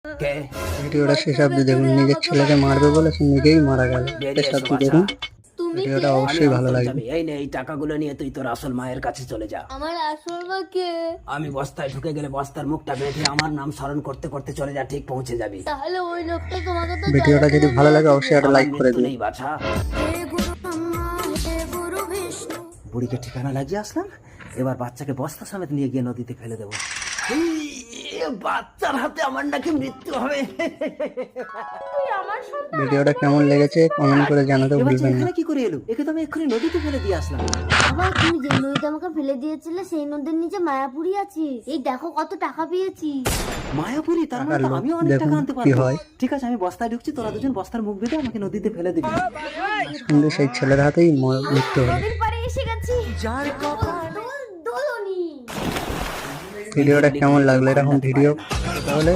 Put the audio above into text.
ভিডিওটা শেষ অব্দি দেখুন, নিজের ছেলেকে মারবে বলে সে নিজেই মারা গেল। শেষ অব্দি দেখুন, ভিডিওটা অবশ্যই ভালো লাগবে। এই নে, এই টাকাগুলো নিয়ে তুই তোর আসল মায়ের কাছে চলে যা। আমার আসল মা কে? আমি বস্তায় ঢুকে গেলে বস্তার মুখটা বেঁধে আমার নাম স্মরণ করতে করতে চলে যা, ঠিক পৌঁছে যাবি। তাহলে ওই লোকটা তোমাকে তো ভিডিওটা যদি ভালো লাগে অবশ্যই একটা লাইক করে দিন। নেই বাছা, বুড়িকে ঠিকানা লাগিয়ে আসলাম, এবার বাচ্চাকে বস্তা সমেত নিয়ে গিয়ে নদীতে ফেলে দেবো। বাচ্চার হাতে আমার নাকি মৃত্যু হবে। ভিডিওটা কেমন লেগেছে কমেন্ট করে জানাতে ভুলবেন না। এখানে কি করে এলো? একে তো আমি এক্ষুনি নদীতে ফেলে দিয়ে আসলাম। বাবা, তুমি যে নদীতে আমাকে ফেলে দিয়েছিলে সেই নদীর নিচে মায়াপুরি আছে। এই দেখো কত টাকা পেয়েছি। মায়াপুরি? তার মানে তো আমিও অনেক টাকা আনতে পারবো। ঠিক আছে, আমি বস্তায় ঢুকছি, তোরা দুজন বস্তার মুখ বেঁধে আমাকে নদীতে ফেলে দিবি। কিন্তু সেই ছেলের হাতেই মৃত্যু হলো। নদীর পাড়ে এসে গেছি। দোলনি। ভিডিওটা কেমন লাগলো এরকম ভিডিও তাহলে